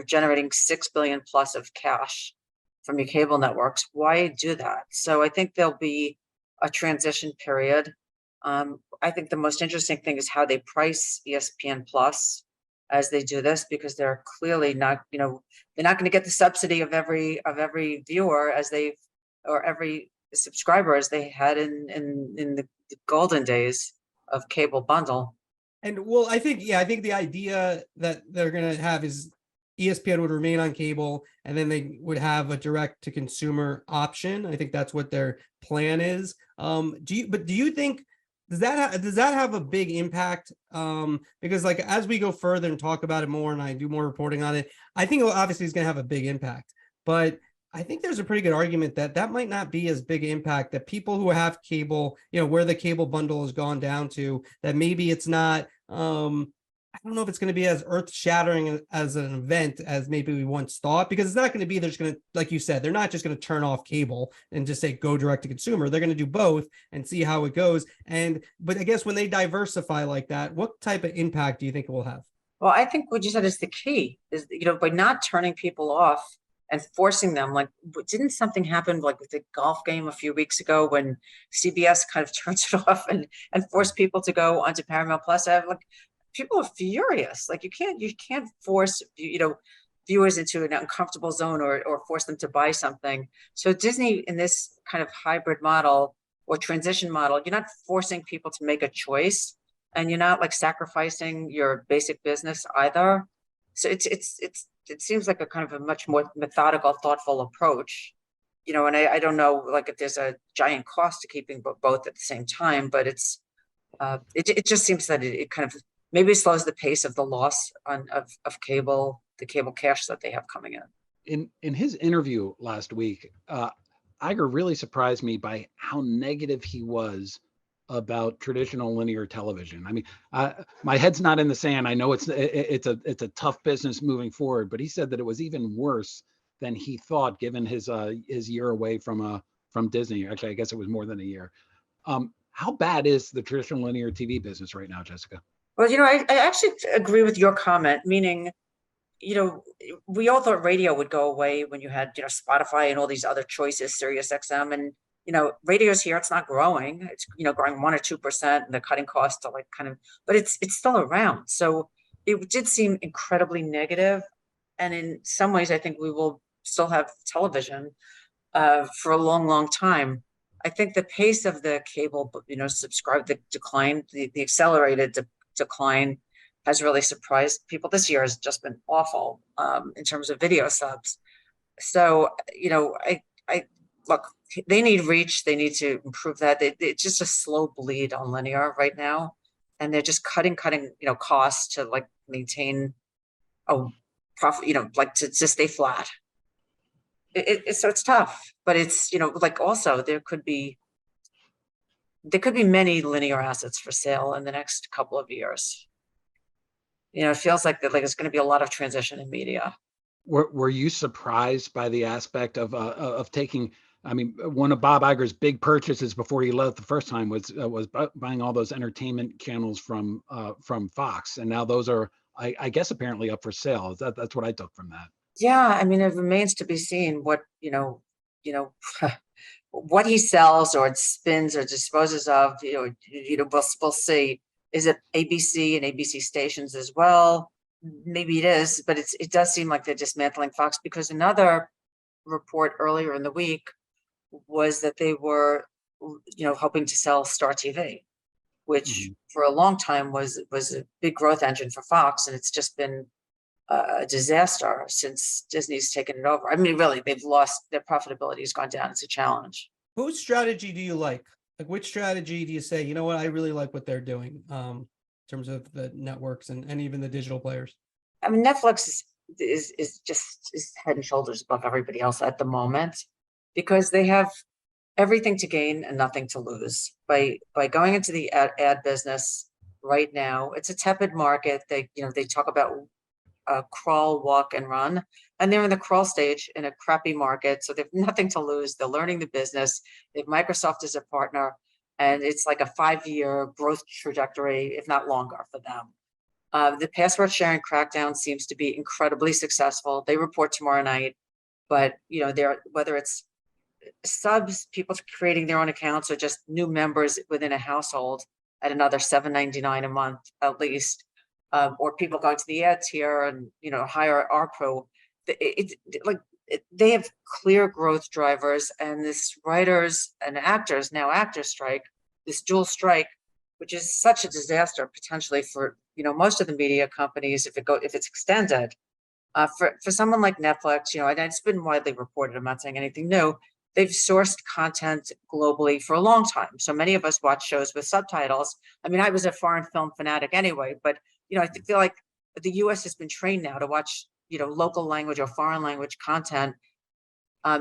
S6: generating $6 billion plus of cash from your cable networks? Why do that? So I think there'll be a transition period. I think the most interesting thing is how they price ESPN Plus as they do this, because they're clearly not, they're not going to get the subsidy of every viewer or every subscriber as they had in the golden days of cable bundle.
S1: And well, I think the idea that they're going to have is ESPN would remain on cable, and then they would have a direct to consumer option. I think that's what their plan is. Do you think, does that have a big impact? Because like, as we go further and talk about it more and I do more reporting on it, I think obviously it's going to have a big impact, but I think there's a pretty good argument that might not be as big impact, that people who have cable, where the cable bundle has gone down to, that maybe it's not, I don't know if it's going to be as earth-shattering as an event as maybe we once thought, because it's not going to be, they're just going to, like you said, they're not just going to turn off cable and just say go direct to consumer. They're going to do both and see how it goes. But I guess when they diversify like that, what type of impact do you think it will have?
S6: Well, I think what you said is the key, is, by not turning people off, and forcing them. Like, didn't something happen like with the golf game a few weeks ago when CBS kind of turns it off and forced people to go onto Paramount Plus? Like, people are furious. Like, you can't force, viewers into an uncomfortable zone or force them to buy something. So Disney, in this kind of hybrid model or transition model, you're not forcing people to make a choice, and you're not like sacrificing your basic business either. So it seems like a kind of a much more methodical, thoughtful approach, and I don't know like if there's a giant cost to keeping both at the same time, but it just seems that it kind of maybe slows the pace of the loss of cable, the cable cash that they have coming in.
S2: In his interview last week, Iger really surprised me by how negative he was about traditional linear television. I mean, my head's not in the sand. I know it's a tough business moving forward, but he said that it was even worse than he thought, given his year away from Disney. Actually, I guess it was more than a year. How bad is the traditional linear TV business right now, Jessica?
S6: Well, I actually agree with your comment, meaning, we all thought radio would go away when you had, Spotify and all these other choices, Sirius XM, and, radio's here, it's not growing. It's, growing 1 or 2%, and they're cutting costs to like kind of, but it's still around. So it did seem incredibly negative. And in some ways, I think we will still have television for a long, long time. I think the pace of the cable, the decline, the accelerated decline has really surprised people. This year has just been awful in terms of video subs. So, I look, they need reach. They need to improve that. It's just a slow bleed on linear right now. And they're just cutting, costs to like maintain a profit, like to stay flat. So it's tough, but it's, like also there could be many linear assets for sale in the next couple of years. It feels like it's going to be a lot of transition in media.
S2: Were you surprised by the aspect of taking? I mean, one of Bob Iger's big purchases before he left the first time was buying all those entertainment channels from Fox, and now those are, I guess, apparently up for sale. That's what I took from that.
S6: Yeah, I mean, it remains to be seen what what he sells or spins or disposes of. We'll see. Is it ABC and ABC stations as well? Maybe it is, but it does seem like they're dismantling Fox, because another report earlier in the week was that they were, hoping to sell Star TV, which for a long time was a big growth engine for Fox, and it's just been a disaster since Disney's taken it over. I mean, really, they've lost, their profitability has gone down. It's a challenge.
S1: Whose strategy do you like? Like, which strategy do you say, you know what, I really like what they're doing in terms of the networks and even the digital players?
S6: I mean, Netflix is just head and shoulders above everybody else at the moment, because they have everything to gain and nothing to lose by going into the ad business right now. It's a tepid market. They talk about crawl, walk, and run, and they're in the crawl stage in a crappy market, so they have nothing to lose. They're learning the business. They have Microsoft as a partner, and it's like a 5-year growth trajectory, if not longer, for them. The password sharing crackdown seems to be incredibly successful. They report tomorrow night, but whether it's subs, people creating their own accounts, or just new members within a household at another $7.99 a month at least, or people going to the ad tier and higher ARPU. They have clear growth drivers, and this writers and actors strike, this dual strike, which is such a disaster potentially for most of the media companies if it's extended. For someone like Netflix, and it's been widely reported, I'm not saying anything new, they've sourced content globally for a long time. So many of us watch shows with subtitles. I mean, I was a foreign film fanatic anyway, but I feel like the US has been trained now to watch local language or foreign language content.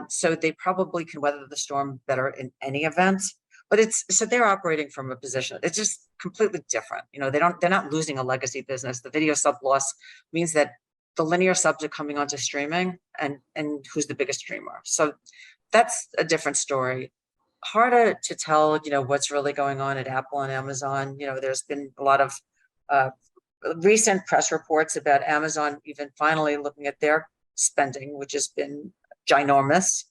S6: So they probably can weather the storm better in any event. But so they're operating from a position, it's just completely different. They're not losing a legacy business. The video sub loss means that the linear subs are coming onto streaming, and who's the biggest streamer. So that's a different story. Harder to tell, what's really going on at Apple and Amazon. There's been a lot of recent press reports about Amazon even finally looking at their spending, which has been ginormous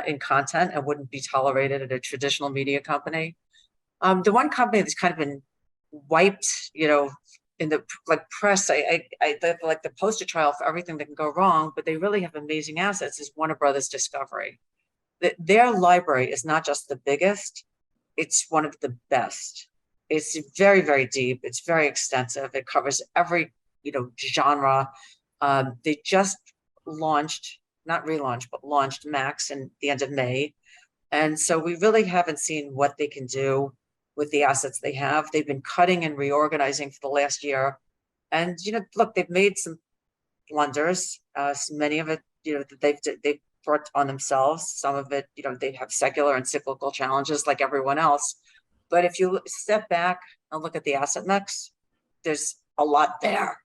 S6: in content and wouldn't be tolerated at a traditional media company. The one company that's kind of been wiped, in the press, they're like the poster child for everything that can go wrong, but they really have amazing assets, is Warner Brothers Discovery. Their library is not just the biggest, it's one of the best. It's very, very deep. It's very extensive. It covers every, genre. They just launched, not relaunched, but launched Max in the end of May. And so we really haven't seen what they can do with the assets they have. They've been cutting and reorganizing for the last year. And, look, they've made some blunders. Many of it, that they've brought on themselves. Some of it, they have secular and cyclical challenges like everyone else. But if you step back and look at the asset mix, there's a lot there.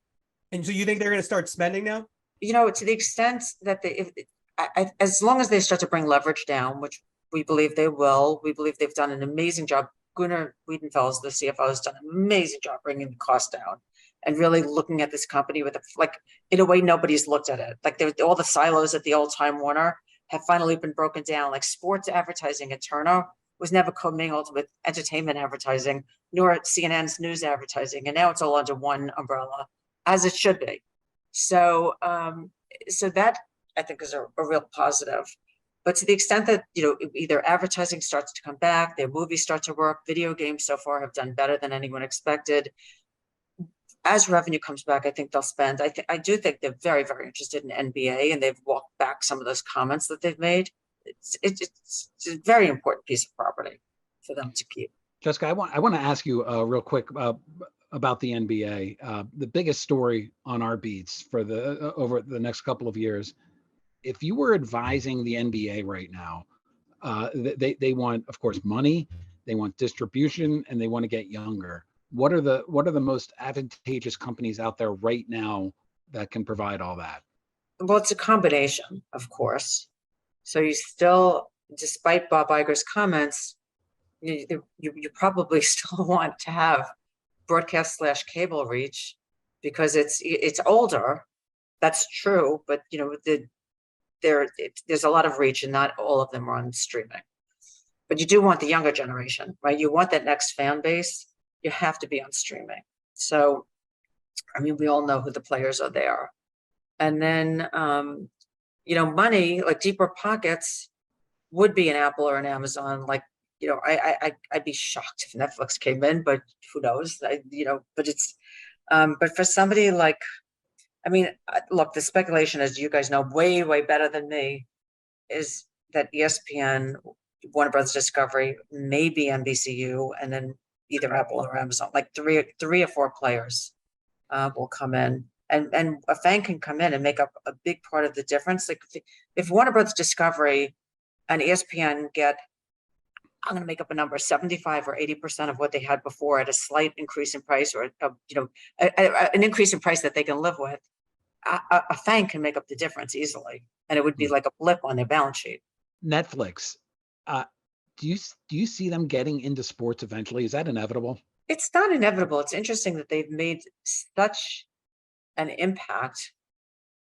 S1: And so you think they're going to start spending now?
S6: To the extent that as long as they start to bring leverage down, which we believe they will, we believe they've done an amazing job. Gunnar Wiedenfels, the CFO, has done an amazing job bringing the cost down and really looking at this company with in a way nobody's looked at it. Like all the silos at the old Time Warner have finally been broken down. Like sports advertising at Turner was never commingled with entertainment advertising, nor at CNN's news advertising, and now it's all under one umbrella, as it should be. So, so that I think is a real positive. But to the extent that either advertising starts to come back, their movies start to work, video games so far have done better than anyone expected. As revenue comes back, I think they'll spend. I do think they're very, very interested in NBA, and they've walked back some of those comments that they've made. It's a very important piece of property for them to keep.
S2: Jessica, I want to ask you real quick about the NBA. The biggest story on our beats for over the next couple of years. If you were advising the NBA right now, they want, of course, money, they want distribution, and they want to get younger. What are the most advantageous companies out there right now that can provide all that?
S6: Well, it's a combination, of course. So you still, despite Bob Iger's comments, you probably still want to have broadcast/cable reach because it's older. That's true, but there's a lot of reach, and not all of them are on streaming. But you do want the younger generation, right? You want that next fan base. You have to be on streaming. So, we all know who the players are there. And then, money, like deeper pockets, would be an Apple or an Amazon. Like, I'd be shocked if Netflix came in, but who knows? But it's, but for somebody like, look, the speculation, as you guys know way, way better than me, is that ESPN, Warner Brothers Discovery, maybe NBCU, and then either Apple or Amazon, like three or four players will come in. And a fan can come in and make up a big part of the difference. Like if Warner Brothers Discovery and ESPN get, I'm going to make up a number, 75 or 80% of what they had before at a slight increase in price, or an increase in price that they can live with, a fan can make up the difference easily, and it would be like a blip on their balance sheet.
S2: Netflix, do you see them getting into sports eventually? Is that inevitable?
S6: It's not inevitable. It's interesting that they've made such an impact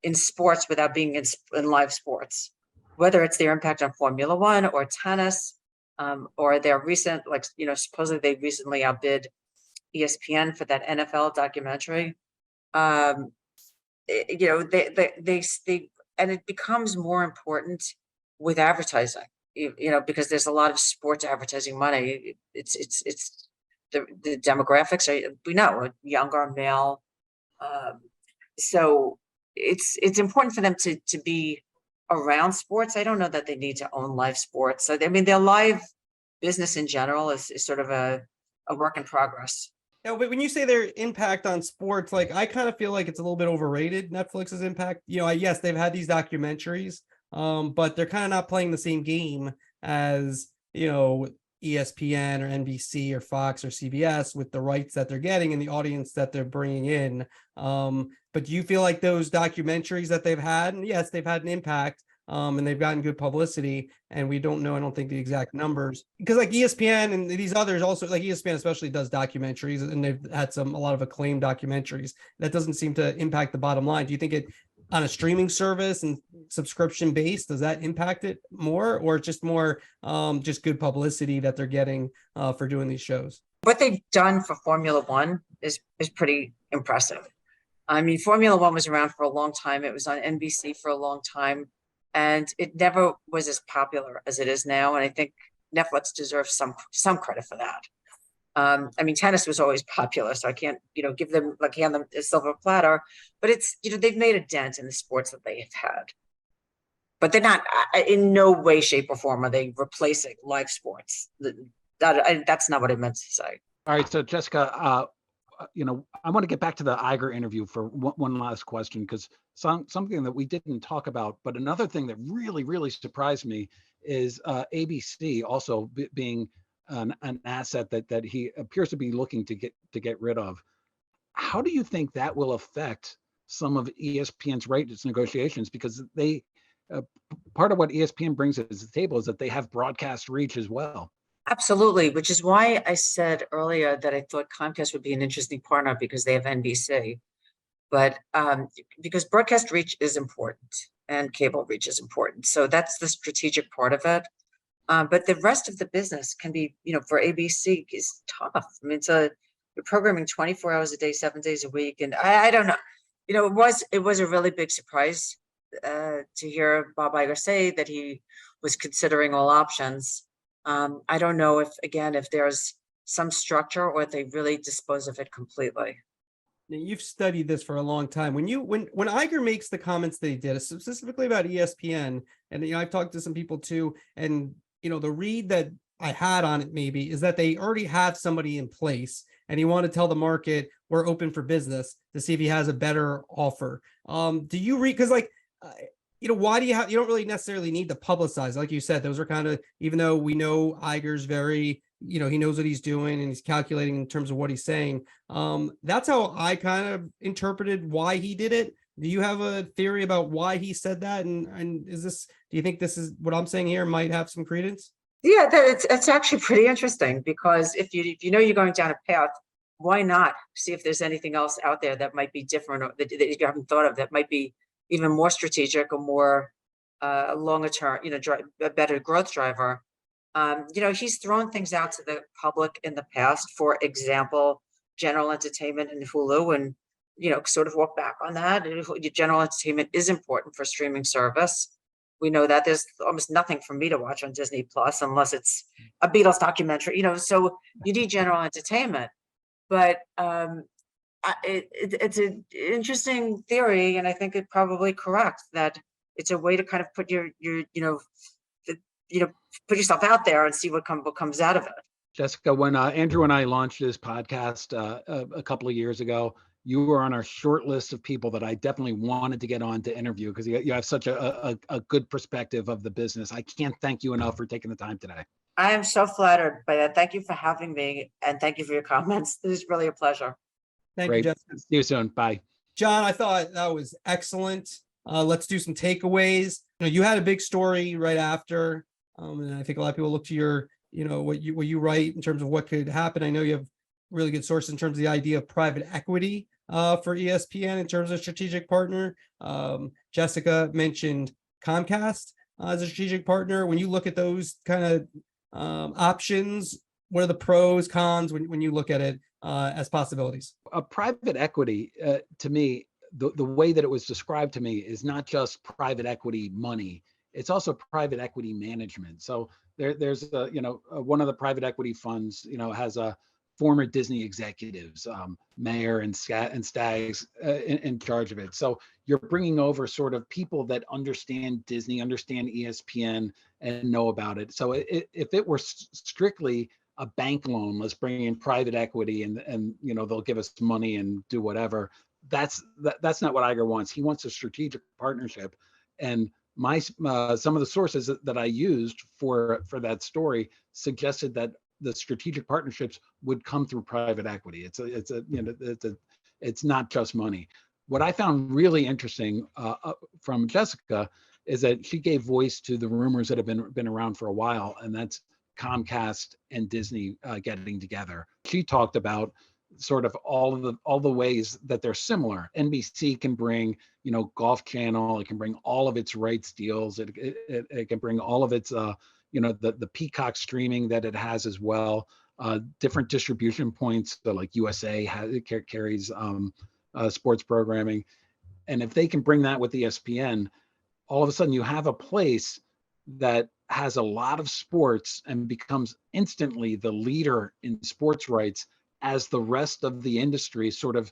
S6: in sports without being in live sports, whether it's their impact on Formula One or tennis, or their recent, supposedly they recently outbid ESPN for that NFL documentary. They and it becomes more important with advertising, because there's a lot of sports advertising money. It's the demographics are, we know, younger male. So it's important for them to be around sports. I don't know that they need to own live sports. So their live business in general is sort of a work in progress.
S1: Yeah, but when you say their impact on sports, I kind of feel like it's a little bit overrated, Netflix's impact. Yes, they've had these documentaries, but they're kind of not playing the same game as, ESPN or NBC or Fox or CBS with the rights that they're getting and the audience that they're bringing in. But do you feel like those documentaries that they've had, and yes, they've had an impact, and they've gotten good publicity, and we don't know, I don't think, the exact numbers, because like ESPN and these others also, like ESPN especially, does documentaries, and they've had a lot of acclaimed documentaries that doesn't seem to impact the bottom line. Do you think on a streaming service and subscription based, does that impact it more, or just more just good publicity that they're getting for doing these shows?
S6: What they've done for Formula One is pretty impressive. I mean, Formula One was around for a long time. It was on NBC for a long time, and it never was as popular as it is now. And I think Netflix deserves some credit for that. I mean, tennis was always popular, so I can't, give them, like, hand them a silver platter, but it's, they've made a dent in the sports that they have had. But they're not, in no way, shape, or form are they replacing live sports. That's not what I meant to say.
S2: All right, so Jessica, I want to get back to the Iger interview for one last question, because something that we didn't talk about, but another thing that really, really surprised me is ABC also being an asset that he appears to be looking to get rid of. How do you think that will affect some of ESPN's rights negotiations? Because they part of what ESPN brings to the table is that they have broadcast reach as well.
S6: Absolutely, which is why I said earlier that I thought Comcast would be an interesting partner because they have NBC. But because broadcast reach is important and cable reach is important. So that's the strategic part of it. But the rest of the business can be, for ABC is tough. I mean, you're programming 24 hours a day, 7 days a week. And I don't know, it was a really big surprise to hear Bob Iger say that he was considering all options. I don't know if there's some structure or if they really dispose of it completely.
S1: Now, you've studied this for a long time. When Iger makes the comments that he did, specifically about ESPN, and I've talked to some people too, and the read that I had on it maybe is that they already have somebody in place, and he wanted to tell the market we're open for business to see if he has a better offer. Do you read? Because why do you don't really necessarily need to publicize, like you said, those are kind of, even though we know Iger's very, he knows what he's doing and he's calculating in terms of what he's saying. That's how I kind of interpreted why he did it. Do you have a theory about why he said that? And do you think this is what I'm saying here might have some credence?
S6: Yeah, it's actually pretty interesting, because if you know you're going down a path, why not see if there's anything else out there that might be different, or that you haven't thought of, that might be even more strategic or more longer term, a better growth driver. He's thrown things out to the public in the past, for example, general entertainment and Hulu, and sort of walk back on that. General entertainment is important for streaming service. We know that there's almost nothing for me to watch on Disney Plus unless it's a Beatles documentary, so you need general entertainment. But it's an interesting theory, and I think it's probably correct that it's a way to kind of put put yourself out there and see what comes out of it.
S2: Jessica, when Andrew and I launched this podcast a couple of years ago, you were on our short list of people that I definitely wanted to get on to interview, because you have such a good perspective of the business. I can't thank you enough for taking the time today.
S6: I am so flattered by that. Thank you for having me, and thank you for your comments. This is really a pleasure.
S1: Thank you, Jessica.
S2: See you soon. Bye.
S1: John, I thought that was excellent. Let's do some takeaways. You had a big story right after, and I think a lot of people look to your, what you write in terms of what could happen. I know you have really good sources in terms of the idea of private equity for ESPN in terms of strategic partner. Jessica mentioned Comcast as a strategic partner. When you look at those kind of options, what are the pros, cons when you look at it as possibilities?
S2: A private equity, to me, the way that it was described to me is not just private equity money. It's also private equity management. So there's one of the private equity funds, has a former Disney executives, Mayer and Staggs in charge of it. So you're bringing over sort of people that understand Disney, understand ESPN, and know about it. So if it were strictly a bank loan, let's bring in private equity and they'll give us money and do whatever. That's not what Iger wants. He wants a strategic partnership. And some of the sources that I used for that story suggested that the strategic partnerships would come through private equity. It's not just money. What I found really interesting from Jessica is that she gave voice to the rumors that have been around for a while, and that's Comcast and Disney getting together. She talked about sort of all the ways that they're similar. NBC can bring, Golf Channel. It can bring all of its rights deals. It can bring all of its, the Peacock streaming that it has as well. Different distribution points. So like USA carries sports programming, and if they can bring that with ESPN, all of a sudden you have a place that has a lot of sports and becomes instantly the leader in sports rights as the rest of the industry sort of,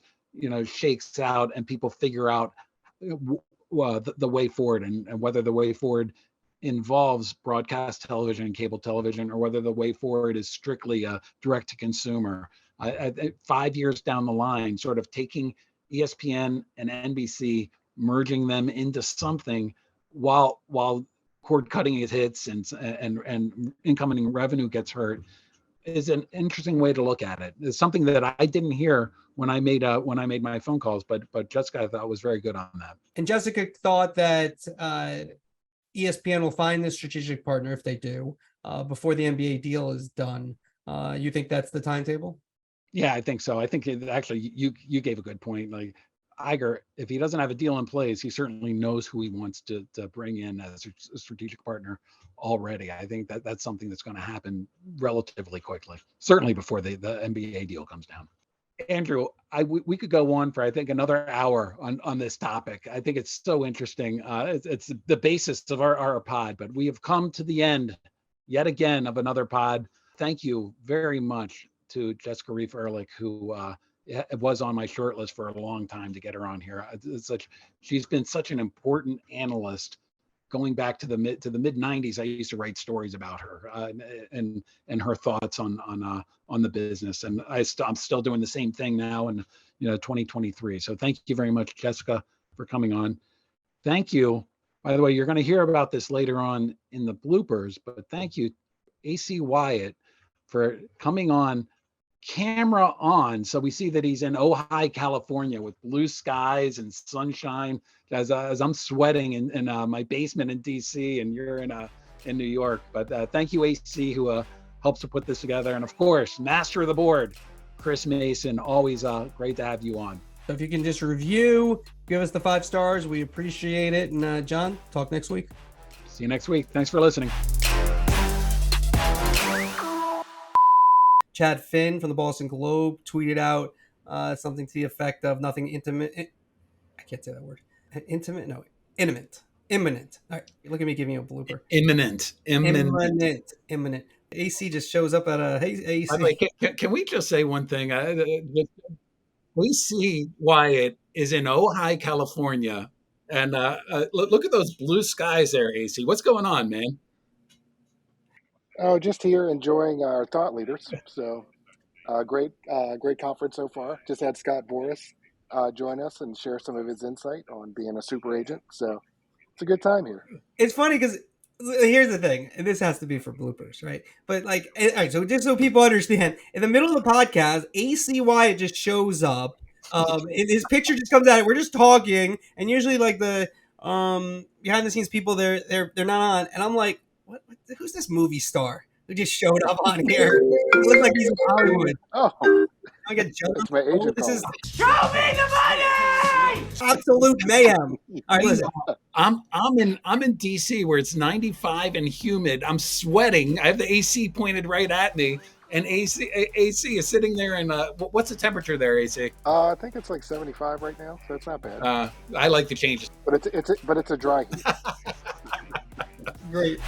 S2: shakes out and people figure out the way forward, and whether the way forward involves broadcast television and cable television, or whether the way forward is strictly direct to consumer. 5 years down the line, sort of taking ESPN and NBC, merging them into something while cord cutting hits and incoming revenue gets hurt, is an interesting way to look at it. It's something that I didn't hear when I made my phone calls, but Jessica, I thought, was very good on that.
S1: And Jessica thought that ESPN will find this strategic partner, if they do, before the NBA deal is done. You think that's the timetable?
S2: Yeah, I think so. I think actually you gave a good point. Like Iger, if he doesn't have a deal in place, he certainly knows who he wants to bring in as a strategic partner already. I think that's something that's going to happen relatively quickly, certainly before the NBA deal comes down. Andrew, we could go on for, I think, another hour on this topic. I think it's so interesting. It's the basis of our pod, but we have come to the end yet again of another pod. Thank you very much to Jessica Reif Ehrlich, who was on my short list for a long time to get her on here. She's been such an important analyst going back to the mid 90s. I used to write stories about her and her thoughts on the business, and I'm still doing the same thing now in 2023. So thank you very much, Jessica, for coming on. Thank you. By the way, you're going to hear about this later on in the bloopers, but thank you, AC Wyatt, for coming on camera on. So we see that he's in Ojai, California, with blue skies and sunshine as I'm sweating in my basement in DC, and you're in New York. But thank you, AC, who helps to put this together. And of course, master of the board, Chris Mason. Always great to have you on.
S1: So if you can just review, give us the 5 stars, we appreciate it. And John, talk next week.
S2: See you next week. Thanks for listening.
S1: Chad Finn from the Boston Globe tweeted out something to the effect of nothing intimate. I can't say that word. Intimate? No, imminent. Imminent. All right, look at me giving you a blooper.
S2: Imminent.
S1: AC just shows up at a, hey, AC.
S2: By the way, can we just say one thing? We see Wyatt is in Ojai, California. And look at those blue skies there, AC. What's going on, man?
S7: Oh, just here enjoying our thought leaders. So great conference so far. Just had Scott Boras join us and share some of his insight on being a super agent. So it's a good time here.
S1: It's funny because here's the thing, and this has to be for bloopers, right? But all right, so just so people understand, in the middle of the podcast, AC Wyatt just shows up. His picture just comes out. We're just talking, and usually the behind the scenes people they're not on, and I'm like, what? Who's this movie star who just showed up on here? He looks like he's in Hollywood.
S7: Oh,
S1: I get jumped.
S7: it's my agent.
S1: This is
S5: Show me the money!
S1: absolute mayhem. All right, listen.
S2: I'm in DC where it's 95 and humid. I'm sweating. I have the AC pointed right at me, and AC is sitting there. And what's the temperature there, AC?
S7: I think it's like 75 right now, so it's not bad.
S2: I like the changes,
S7: but it's a dry heat.
S1: Great.